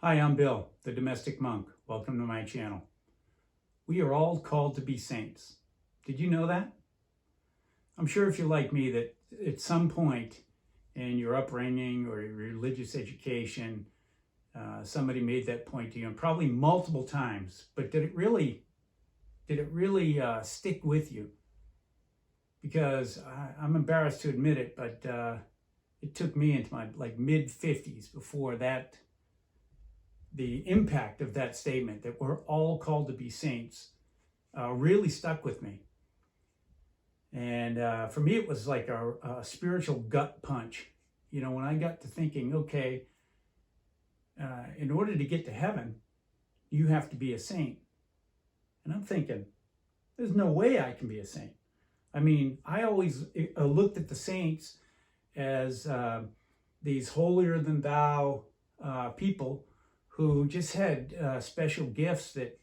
Hi, I'm Bill, the domestic monk. Welcome to my channel. We are all called to be saints. Did you know that? I'm sure if you're like me that at some point in your upbringing or your religious education, somebody made that point to you, and probably multiple times, but did it really stick with you? Because I'm embarrassed to admit it, but it took me into my mid-50s before the impact of that statement that we're all called to be saints really stuck with me. And for me, it was like a spiritual gut punch. You know, when I got to thinking, okay, in order to get to heaven, you have to be a saint. And I'm thinking, there's no way I can be a saint. I mean, I always looked at the saints as these holier than thou people who just had special gifts that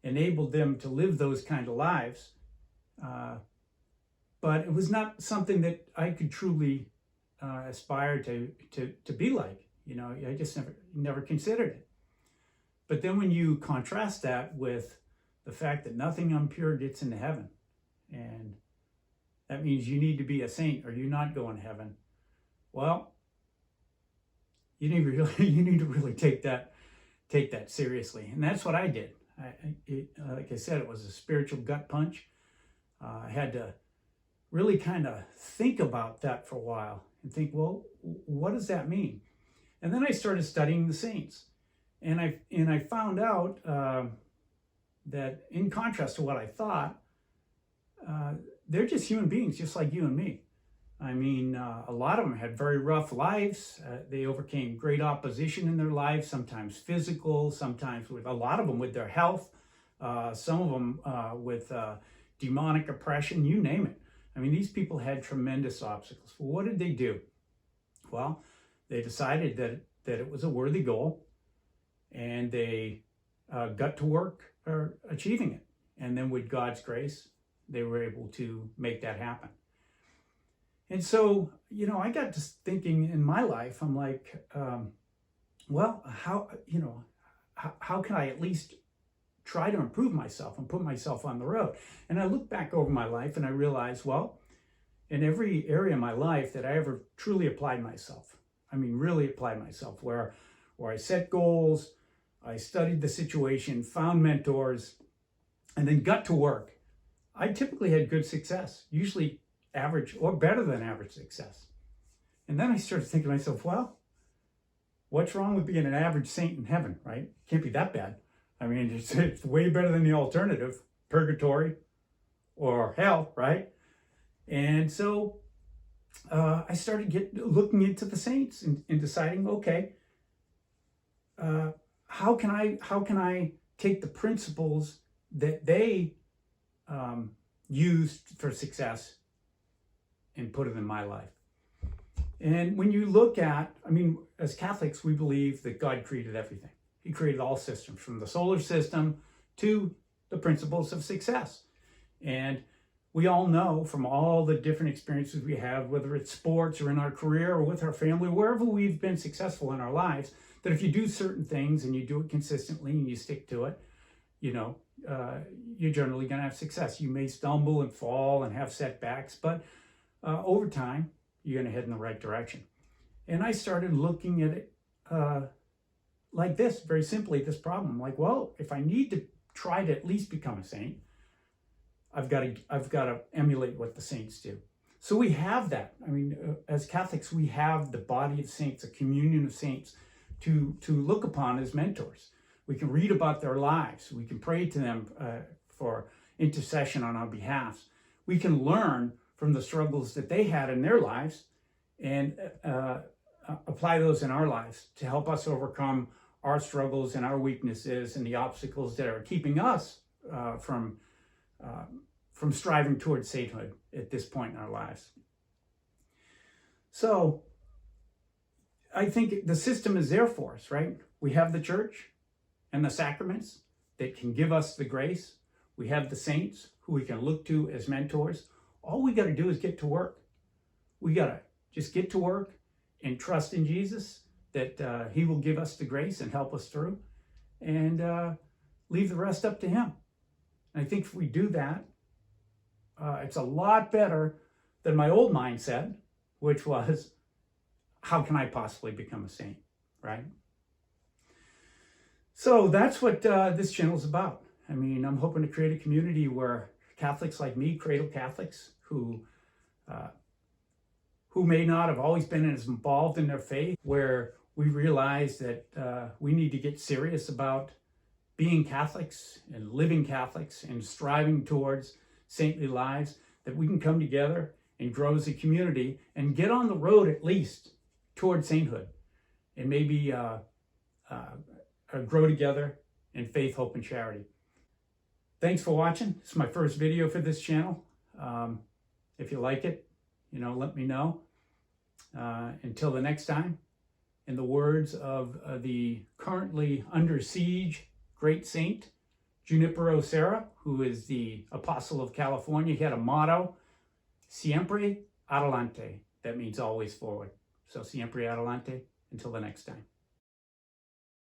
enabled them to live those kind of lives. But it was not something that I could truly aspire to be like. You know, I just never considered it. But then when you contrast that with the fact that nothing impure gets into heaven, and that means you need to be a saint or you're not going to heaven. Well, you need to really take that seriously. And that's what I did. Like I said, it was a spiritual gut punch. I had to really kind of think about that for a while and think, well, what does that mean? And then I started studying the saints. And I found out that in contrast to what I thought, they're just human beings, just like you and me. I mean, a lot of them had very rough lives. They overcame great opposition in their lives, sometimes physical, sometimes a lot of them with their health, some of them with demonic oppression, you name it. I mean, these people had tremendous obstacles. Well, what did they do? Well, they decided that it was a worthy goal, and they got to work achieving it. And then with God's grace, they were able to make that happen. And so, you know, I got to thinking in my life, I'm like, well, how can I at least try to improve myself and put myself on the road? And I look back over my life and I realized, well, in every area of my life that I ever truly applied myself, I mean, really applied myself, where I set goals, I studied the situation, found mentors, and then got to work, I typically had good success, usually average or better than average success. And then I started thinking to myself, well, what's wrong with being an average saint in heaven, right? Can't be that bad. I mean, it's way better than the alternative, purgatory or hell, right? And so I started looking into the saints and deciding, okay, how can I take the principles that they used for success and put it in my life? And when you look at, I mean, as Catholics, we believe that God created everything. He created all systems, from the solar system to the principles of success. And we all know from all the different experiences we have, whether it's sports or in our career or with our family, wherever we've been successful in our lives, that if you do certain things and you do it consistently and you stick to it, you know, you're generally going to have success. You may stumble and fall and have setbacks, but over time, you're going to head in the right direction. And I started looking at it like this, very simply, this problem. Like, well, if I need to try to at least become a saint, I've got to emulate what the saints do. So we have that. I mean, as Catholics, we have the body of saints, a communion of saints to look upon as mentors. We can read about their lives. We can pray to them for intercession on our behalf. We can learn from the struggles that they had in their lives and apply those in our lives to help us overcome our struggles and our weaknesses and the obstacles that are keeping us from striving towards sainthood at this point in our lives. So I think the system is there for us, right? We have the church and the sacraments that can give us the grace. We have the saints who we can look to as mentors. All we got to do is get to work. We got to just get to work and trust in Jesus that he will give us the grace and help us through, and leave the rest up to him. And I think if we do that, it's a lot better than my old mindset, which was, how can I possibly become a saint, right? So that's what this channel is about. I mean, I'm hoping to create a community where Catholics like me, cradle Catholics, who may not have always been as involved in their faith, where we realize that we need to get serious about being Catholics and living Catholics and striving towards saintly lives, that we can come together and grow as a community and get on the road at least towards sainthood, and maybe grow together in faith, hope, and charity. Thanks for watching. It's my first video for this channel. If you like it, let me know. Until the next time, in the words of the currently under siege great saint, Junipero Serra, who is the Apostle of California, he had a motto, siempre adelante. That means always forward. So siempre adelante, until the next time.